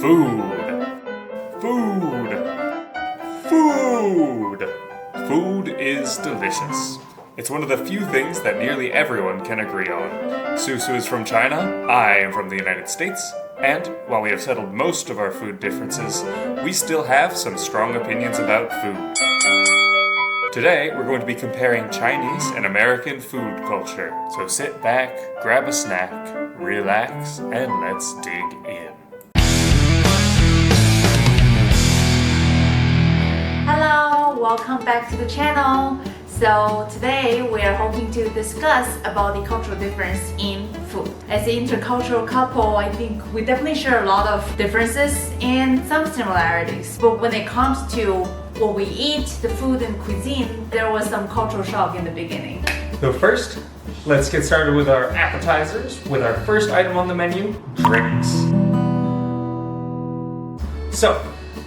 Food. Food. Food. Food is delicious. It's one of the few things that nearly everyone can agree on. Susu is from China, I am from the United States, and while we have settled most of our food differences, we still have some strong opinions about food. Today, we're going to be comparing Chinese and American food culture. So sit back, grab a snack, relax, and let's dig in. Hello, welcome back to the channel. So today we are hoping to discuss about the cultural difference in food. As an intercultural couple, I think we definitely share a lot of differences and some similarities. But when it comes to what we eat, the food and cuisine, there was some cultural shock in the beginning. So first, let's get started with our appetizers, with our first item on the menu, drinks. So,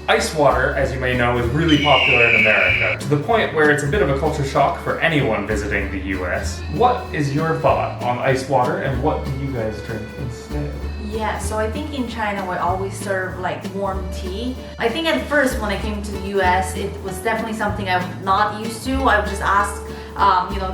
ice water, as you may know, is really popular in America, to the point where it's a bit of a culture shock for anyone visiting the US. What is your thought on ice water, and what do you guys drink instead? Yeah, so I think in China we always serve like warm tea. I think at first when I came to the US, it was definitely something I'm not used to. I would just ask,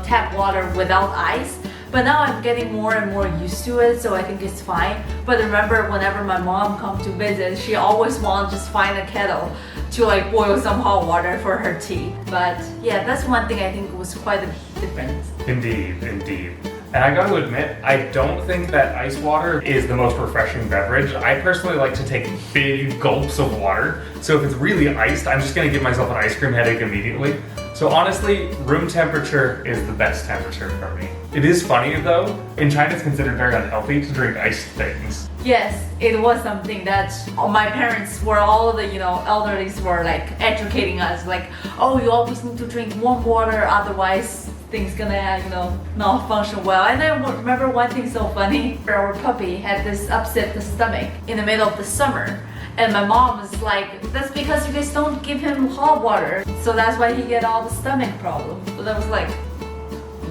tap water without ice. But now I'm getting more and more used to it, so I think it's fine. But remember, whenever my mom comes to visit, she always wants to just find a kettle to like boil some hot water for her tea. But yeah, that's one thing I think was quite a difference. Indeed, indeed. And I gotta admit, I don't think that ice water is the most refreshing beverage. I personally like to take big gulps of water. So if it's really iced, I'm just gonna give myself an ice cream headache immediately. So honestly, room temperature is the best temperature for me. It is funny though, in China it's considered very unhealthy to drink iced things. Yes, it was something that my parents were all the elderlies were like educating us, like, oh, you always need to drink warm water, otherwise things gonna not function well. And I remember one thing so funny. Our puppy had this upset the stomach in the middle of the summer. And my mom was like, that's because you guys don't give him hot water. So that's why he get all the stomach problems. But I was like,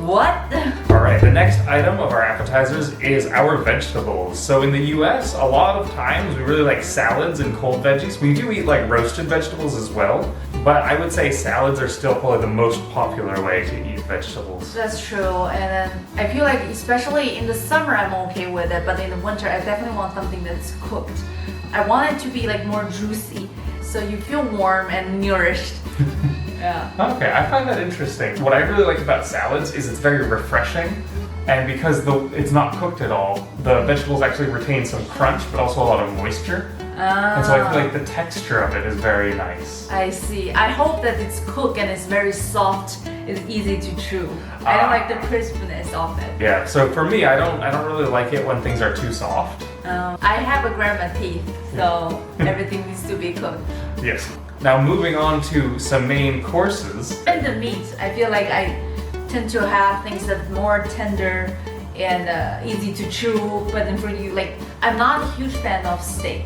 what? Alright, the next item of our appetizers is our vegetables. So in the US, a lot of times we really like salads and cold veggies. We do eat like roasted vegetables as well. But I would say salads are still probably the most popular way to eat vegetables. That's true, and then I feel like especially in the summer I'm okay with it, but in the winter I definitely want something that's cooked. I want it to be like more juicy, so you feel warm and nourished. Yeah. Okay, I find that interesting. What I really like about salads is it's very refreshing, and because it's not cooked at all, the vegetables actually retain some crunch, but also a lot of moisture. And so I feel like the texture of it is very nice. I see. I hope that it's cooked and it's very soft. It's easy to chew. I don't like the crispness of it. Yeah. So for me, I don't really like it when things are too soft. I have a grandma teeth, so everything needs to be cooked. Yes. Now moving on to some main courses. And the meat, I feel like I tend to have things that are more tender and easy to chew. But then for you, like, I'm not a huge fan of steak.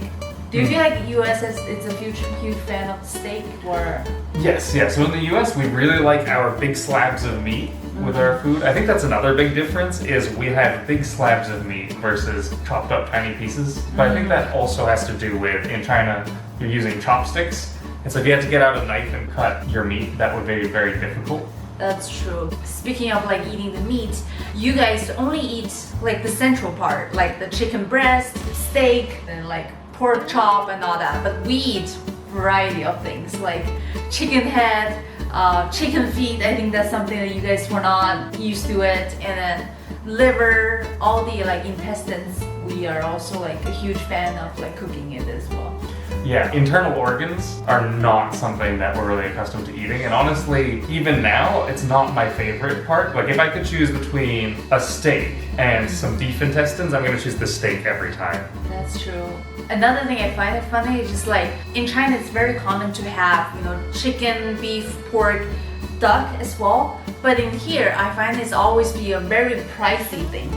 Do you feel like the US is a huge fan of steak, or? Yes, yeah. So in the US, we really like our big slabs of meat with our food. I think that's another big difference is we have big slabs of meat versus chopped up tiny pieces. But I think that also has to do with, in China, you're using chopsticks. And so if you have to get out a knife and cut your meat, that would be very difficult. That's true. Speaking of like eating the meat, you guys only eat like the central part, like the chicken breast, steak, and like pork chop and all that, but we eat variety of things like chicken head, chicken feet. I think that's something that you guys were not used to it, and then liver, all the like intestines. We are also like a huge fan of like cooking it as well. Yeah, internal organs are not something that we're really accustomed to eating, and honestly, even now, it's not my favorite part. Like if I could choose between a steak and some beef intestines, I'm gonna choose the steak every time. That's true. Another thing I find it funny is just like in China it's very common to have chicken, beef, pork, duck as well. But in here I find it's always be a very pricey thing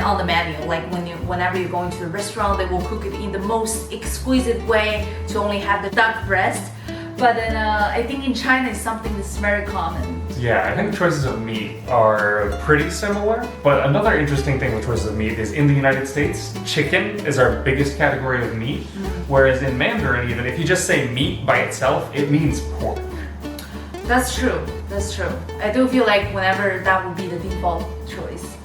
on the menu. Like whenever you're going to the restaurant, they will cook it in the most exquisite way to only have the duck breast. But then I think in China it's something that's very common. Yeah, I think choices of meat are pretty similar, but another interesting thing with choices of meat is in the United States, chicken is our biggest category of meat, whereas in Mandarin even, if you just say meat by itself, it means pork. That's true. That's true. I do feel like whenever that would be the default choice.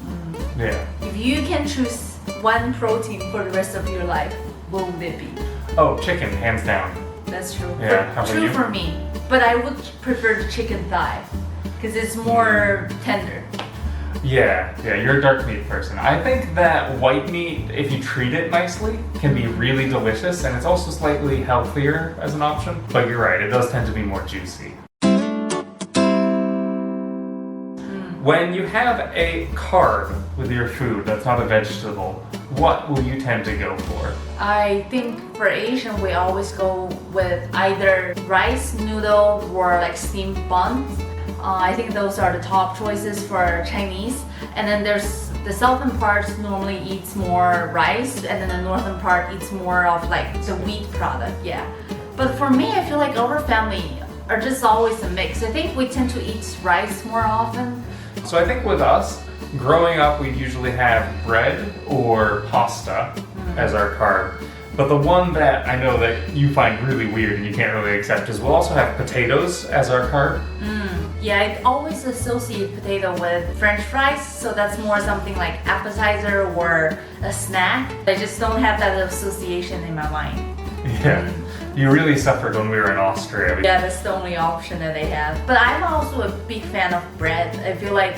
Yeah. If you can choose one protein for the rest of your life, what would it be? Oh, chicken, hands down. That's true. Yeah, how about true you? for me. But I would prefer the chicken thigh because it's more tender. Yeah, you're a dark meat person. I think that white meat, if you treat it nicely, can be really delicious, and it's also slightly healthier as an option. But you're right, it does tend to be more juicy. When you have a carb with your food that's not a vegetable, what will you tend to go for? I think for Asian, we always go with either rice, noodle, or like steamed buns. I think those are the top choices for Chinese. And then there's the southern part normally eats more rice, and then the northern part eats more of like the wheat product, yeah. But for me, I feel like our family are just always a mix. I think we tend to eat rice more often. So I think with us, growing up we'd usually have bread or pasta as our carb. But the one that I know that you find really weird and you can't really accept is we'll also have potatoes as our carb. Yeah, I always associate potato with French fries, so that's more something like appetizer or a snack. I just don't have that association in my mind. Yeah, you really suffered when we were in Austria. Yeah, that's the only option that they have. But I'm also a big fan of bread. I feel like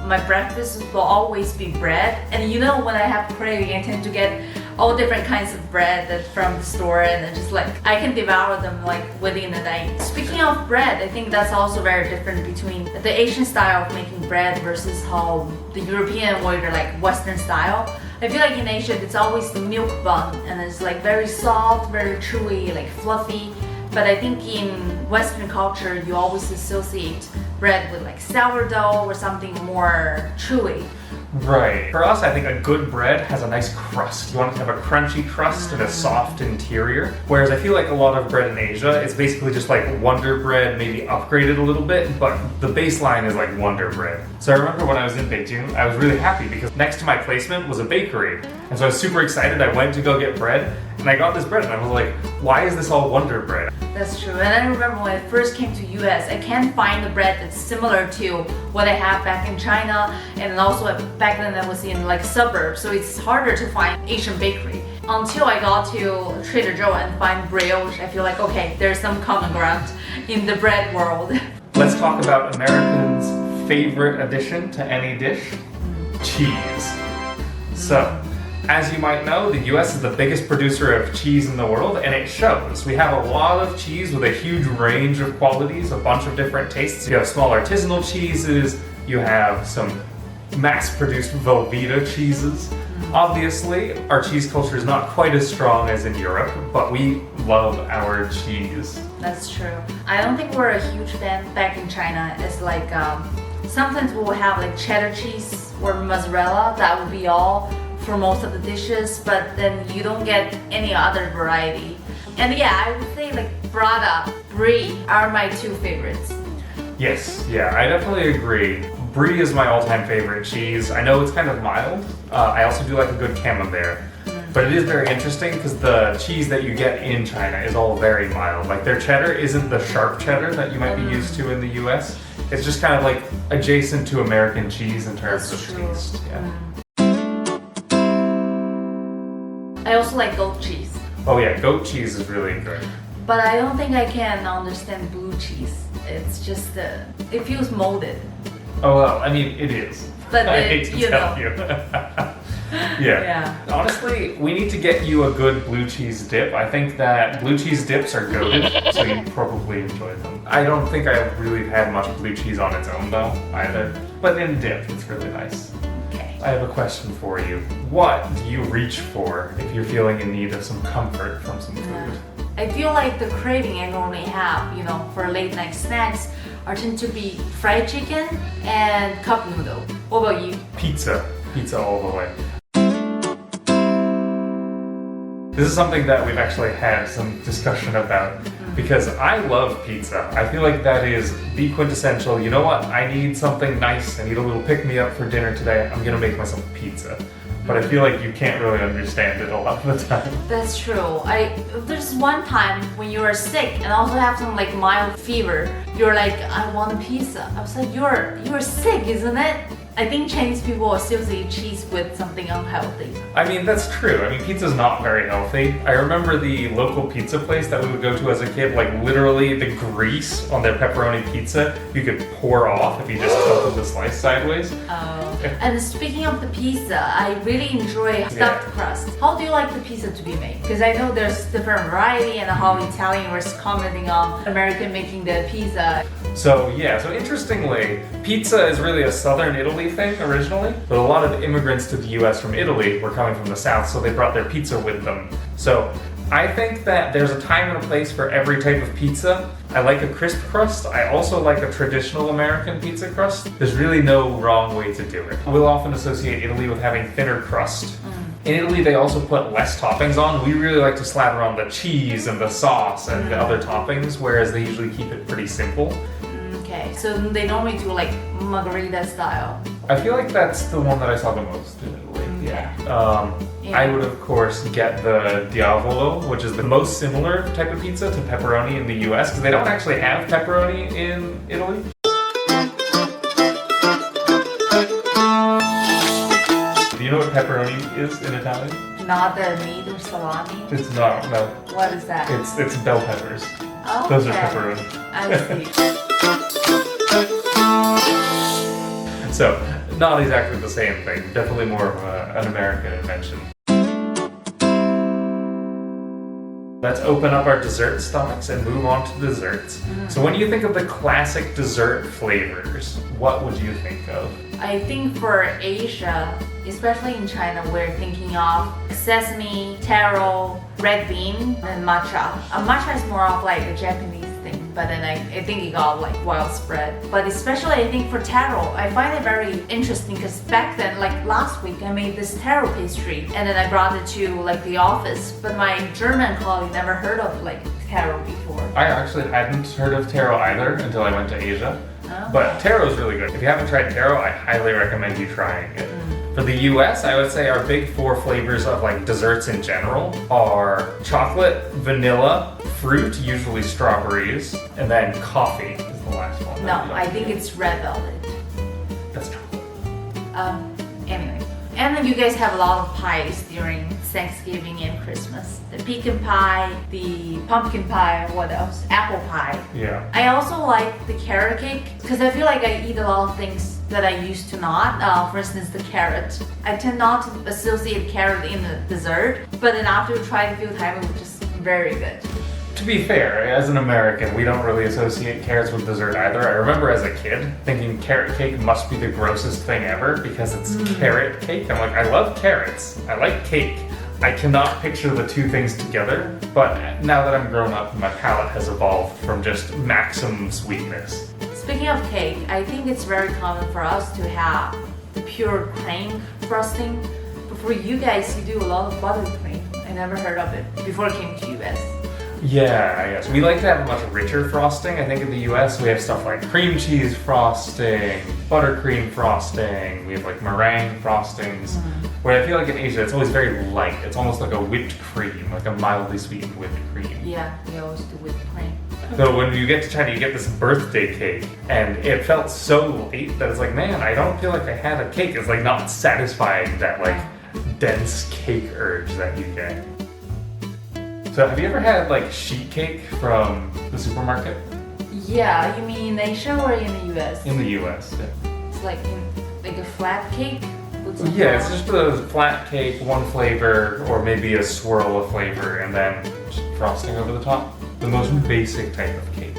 my breakfast will always be bread. And you know, when I have craving, I tend to get all different kinds of bread from the store, and then just like I can devour them like within the night. Speaking of bread, I think that's also very different between the Asian style of making bread versus how the European or the like Western style. I feel like in Asia it's always the milk bun, and it's like very soft, very chewy, like fluffy. But I think in Western culture you always associate bread with like sourdough or something more chewy. Right. For us, I think a good bread has a nice crust. You want it to have a crunchy crust and a soft interior. Whereas I feel like a lot of bread in Asia, it's basically just like Wonder Bread, maybe upgraded a little bit, but the baseline is like Wonder Bread. So I remember when I was in Beijing, I was really happy because next to my placement was a bakery. And so I was super excited. I went to go get bread, and I got this bread, and I was like, why is this all Wonder Bread? That's true. And I remember when I first came to US, I can't find a bread that's similar to what I have back in China, and also back then I was in like suburbs, so it's harder to find Asian bakery. Until I got to Trader Joe and find brioche, I feel like, okay, there's some common ground in the bread world. Let's talk about Americans' favorite addition to any dish, cheese. So, as you might know, the US is the biggest producer of cheese in the world, and it shows. We have a lot of cheese with a huge range of qualities, a bunch of different tastes. You have small artisanal cheeses, you have some mass-produced Velveeta cheeses. Obviously, our cheese culture is not quite as strong as in Europe, but we love our cheese. That's true. I don't think we're a huge fan back in China. It's like, sometimes we'll have like cheddar cheese or mozzarella, that would be all for most of the dishes, but then you don't get any other variety. And yeah, I would say like burrata, brie are my two favorites. Yes, yeah, I definitely agree. Brie is my all-time favorite cheese. I know it's kind of mild. I also do like a good camembert. But it is very interesting because the cheese that you get in China is all very mild. Like their cheddar isn't the sharp cheddar that you might be used to in the US. It's just kind of like adjacent to American cheese in terms of taste. Yeah. I also like goat cheese. Oh yeah, goat cheese is really good. But I don't think I can understand blue cheese. It's just, it feels molded. Oh well, I mean, it is. But I hate to tell you. Yeah. Honestly, we need to get you a good blue cheese dip. I think that blue cheese dips are goated, so you probably enjoy them. I don't think I've really had much blue cheese on its own though, either. But in dip, it's really nice. Okay. I have a question for you. What do you reach for if you're feeling in need of some comfort from some food? I feel like the craving I normally have, you know, for late night snacks are tend to be fried chicken and cup noodle. What about you? Pizza. Pizza all the way. This is something that we've actually had some discussion about because I love pizza. I feel like that is the quintessential, you know what, I need something nice, I need a little pick-me-up for dinner today, I'm gonna make myself pizza. But I feel like you can't really understand it a lot of the time. That's true. There's one time when you were sick and also have some like mild fever, you're like, I want a pizza. I was like, you're sick, isn't it? I think Chinese people associate cheese with something unhealthy. I mean, that's true. I mean, pizza's not very healthy. I remember the local pizza place that we would go to as a kid, like literally the grease on their pepperoni pizza, you could pour off if you just tilted the slice sideways. And speaking of the pizza, I really enjoy stuffed crust. How do you like the pizza to be made? Because I know there's different variety and how Italian was commenting on American making the pizza. So interestingly, pizza is really a southern Italy thing originally, but a lot of immigrants to the US from Italy were coming from the south, so they brought their pizza with them. So I think that there's a time and a place for every type of pizza. I like a crisp crust. I also like a traditional American pizza crust. There's really no wrong way to do it. We'll often associate Italy with having thinner crust. In Italy, they also put less toppings on. We really like to slather on the cheese and the sauce and the other toppings, whereas they usually keep it pretty simple. Okay, so they normally do like margarita style. I feel like that's the one that I saw the most in Italy. I would of course get the diavolo, which is the most similar type of pizza to pepperoni in the US, because they don't actually have pepperoni in Italy. Do you know what pepperoni is in Italian? Not the meat or salami? It's not, no. What is that? It's bell peppers. Okay. Those are pepperoni. I see. So, not exactly the same thing. Definitely more of an American invention. Let's open up our dessert stomachs and move on to desserts. So when you think of the classic dessert flavors, what would you think of? I think for Asia, especially in China, we're thinking of sesame, taro, red bean, and matcha. Matcha is more of like a Japanese thing, but then I think it got like widespread. But especially I think for taro, I find it very interesting because back then, like last week, I made this taro pastry and then I brought it to like the office. But my German colleague never heard of like taro before. I actually hadn't heard of taro either until I went to Asia. Oh. But taro is really good. If you haven't tried taro, I highly recommend you trying it. For the US, I would say our big four flavors of like desserts in general are chocolate, vanilla, fruit, usually strawberries, and then coffee is the last one. No, I think it's red velvet. That's chocolate. Anyway. And then you guys have a lot of pies during Thanksgiving and Christmas. The pecan pie, the pumpkin pie, what else? Apple pie. Yeah. I also like the carrot cake because I feel like I eat a lot of things that I used to not. For instance, the carrot. I tend not to associate carrot in the dessert, but then after you try it a few times, it was just very good. To be fair, as an American, we don't really associate carrots with dessert either. I remember as a kid thinking carrot cake must be the grossest thing ever because it's carrot cake. I'm like, I love carrots. I like cake. I cannot picture the two things together, but now that I'm grown up, my palate has evolved from just maximum sweetness. Speaking of cake, I think it's very common for us to have the pure cream frosting. But for you guys, you do a lot of buttercream. I never heard of it before I came to US. Yeah, yes. We like to have a much richer frosting. I think in the US we have stuff like cream cheese frosting, buttercream frosting, we have like meringue frostings. Where I feel like in Asia it's always very light. It's almost like a whipped cream, like a mildly sweetened whipped cream. Yeah, we always do whipped cream. So when you get to China, you get this birthday cake, and it felt so light that it's like, man, I don't feel like I had a cake. It's like not satisfying that like dense cake urge that you get. So have you ever had like sheet cake from the supermarket? Yeah, you mean in Asia or in the US? In the US, yeah. It's like a flat cake? Yeah, it's just a flat cake, one flavor, or maybe a swirl of flavor, and then just frosting over the top. The most basic type of cake.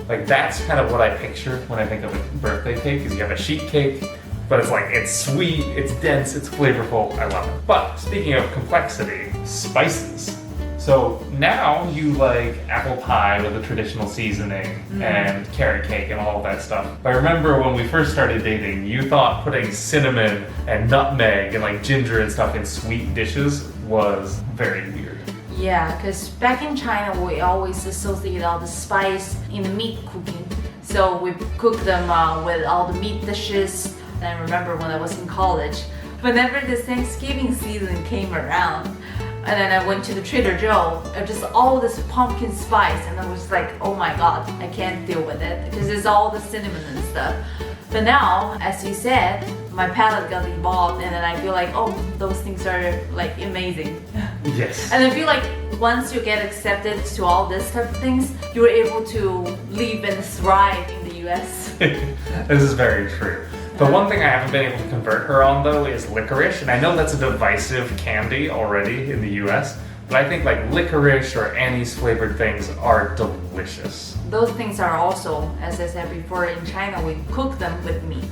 Like that's kind of what I picture when I think of a birthday cake, is you have a sheet cake, but it's like, it's sweet, it's dense, it's flavorful, I love it. But speaking of complexity, spices. So now you like apple pie with a traditional seasoning and carrot cake and all of that stuff. But I remember when we first started dating, you thought putting cinnamon and nutmeg and like ginger and stuff in sweet dishes was very weird. Yeah, because back in China, we always associate all the spice in the meat cooking. So we cook them with all the meat dishes. And I remember when I was in college, whenever the Thanksgiving season came around, and then I went to the Trader Joe, just all this pumpkin spice, and I was like, oh my god, I can't deal with it because it's all the cinnamon and stuff. But now, as you said, my palate got evolved, and then I feel like, oh, those things are like amazing. Yes. And I feel like once you get accepted to all this type of things, you're able to live and thrive in the US. This is very true. The one thing I haven't been able to convert her on though is licorice, and I know that's a divisive candy already in the US, but I think like licorice or anise flavored things are delicious. Those things are also, as I said before, in China we cook them with meat.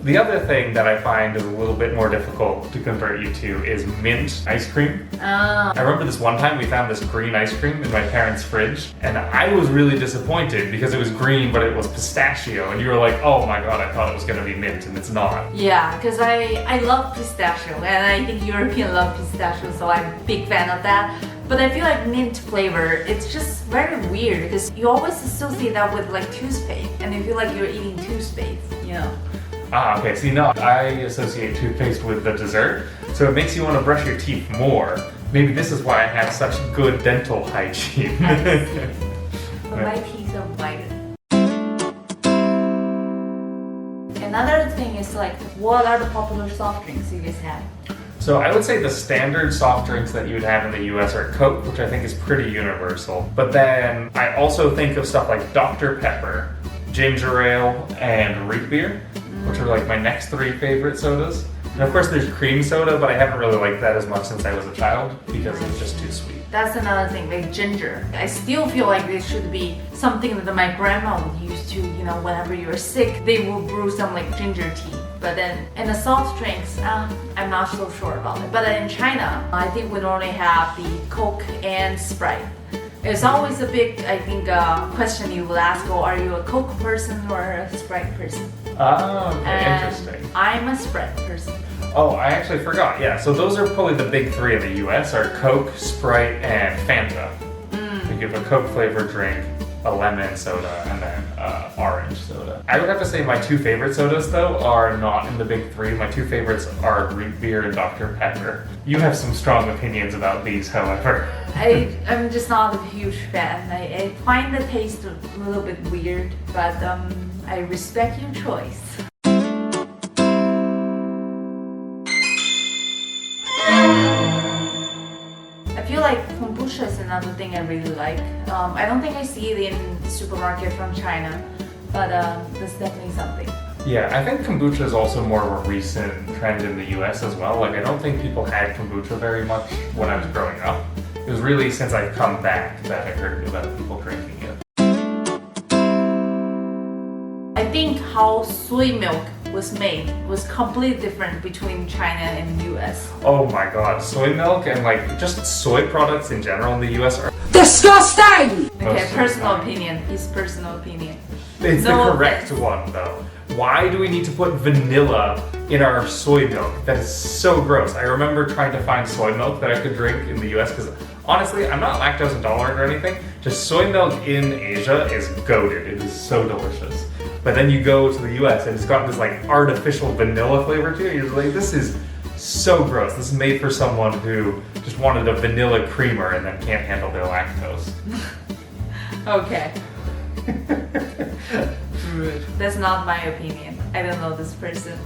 The other thing that I find is a little bit more difficult to convert you to is mint ice cream. I remember this one time we found this green ice cream in my parents' fridge, and I was really disappointed because it was green but it was pistachio, and you were like, oh my god, I thought it was going to be mint and it's not. Yeah, because I love pistachio, and I think Europeans love pistachio, so I'm a big fan of that. But I feel like mint flavor, it's just very weird because you always associate that with like toothpaste, and you feel like you're eating toothpaste, you know? Ah, okay, see, no, I associate toothpaste with the dessert, so it makes you want to brush your teeth more. Maybe this is why I have such good dental hygiene. But my teeth are whiter. Another thing is like, what are the popular soft drinks you guys have? So I would say the standard soft drinks that you would have in the US are Coke, which I think is pretty universal. But then I also think of stuff like Dr. Pepper, ginger ale, and root beer, which are like my next three favorite sodas. And of course there's cream soda, but I haven't really liked that as much since I was a child because it's just too sweet. That's another thing, like ginger. I still feel like there should be something that my grandma would use to, you know, whenever you're sick, they will brew some like ginger tea. But then in the soft drinks, I'm not so sure about it. But then in China, I think we normally have the Coke and Sprite. It's always a big, I think, question you will ask, oh, are you a Coke person or a Sprite person? Oh, okay, And interesting. I'm a Sprite person. Oh, I actually forgot. Yeah, so those are probably the big three in the US are Coke, Sprite, and Fanta. You give a Coke flavored drink, a lemon soda, and then orange soda. I would have to say my two favorite sodas though are not in the big three. My two favorites are root beer and Dr. Pepper. You have some strong opinions about these, however. I'm just not a huge fan. I find the taste a little bit weird, but I respect your choice. I feel like kombucha is another thing I really like. I don't think I see it in the supermarket from China, but that's definitely something. Yeah, I think kombucha is also more of a recent trend in the US as well. Like, I don't think people had kombucha very much when I was growing up. It was really since I've come back that I heard about people drinking it. I think how soy milk was made was completely different between China and the US. Oh my god, soy milk and like just soy products in general in the US are disgusting! Okay, personal opinion. His personal opinion. It's No the correct offense. one though. Why do we need to put vanilla in our soy milk? That is so gross. I remember trying to find soy milk that I could drink in the US because honestly, I'm not lactose intolerant or anything. Just soy milk in Asia is goated. It is so delicious. But then you go to the US and it's got this like artificial vanilla flavor to it. You're like, this is so gross. This is made for someone who just wanted a vanilla creamer and then can't handle their lactose. Okay. Rude. That's not my opinion. I don't know this person.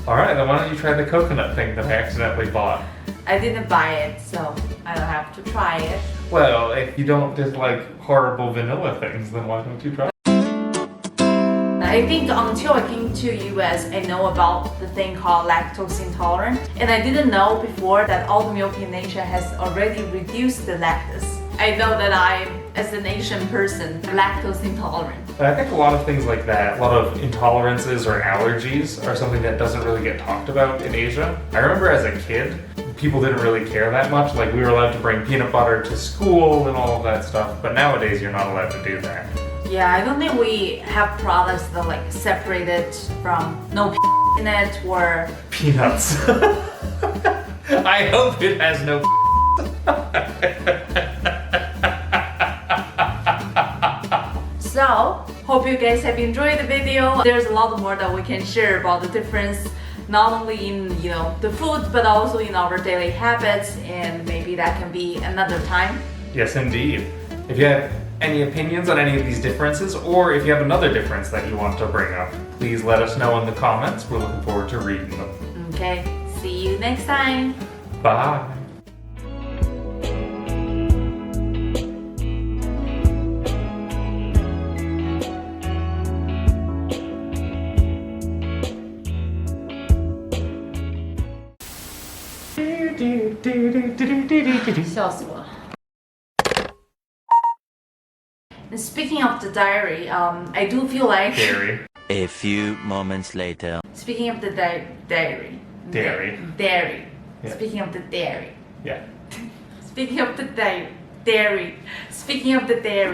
Alright, then why don't you try the coconut thing that I accidentally bought? I didn't buy it, so I don't have to try it. Well, if you don't dislike horrible vanilla things, then why don't you try it? I think until I came to US, I know about the thing called lactose intolerant, and I didn't know before that all the milk in Asia has already reduced the lactose. I know that I'm, as an Asian person, lactose intolerant. But I think a lot of things like that, a lot of intolerances or allergies are something that doesn't really get talked about in Asia. I remember as a kid, people didn't really care that much. Like, we were allowed to bring peanut butter to school and all of that stuff, but nowadays you're not allowed to do that. Yeah, I don't think we have products that are like separated from no in it or Peanuts. I hope it has no So, hope you guys have enjoyed the video. There's a lot more that we can share about the difference, not only in the food, but also in our daily habits, and maybe that can be another time. Yes, indeed. If you have any opinions on any of these differences, or if you have another difference that you want to bring up, please let us know in the comments. We're looking forward to reading them. Okay, see you next time. Bye. And speaking of the diary, I do feel like Dairy. A few moments later. speaking of the dairy. Dairy. Yeah. Speaking of the dairy. Yeah. Speaking of the dairy. Speaking of the dairy.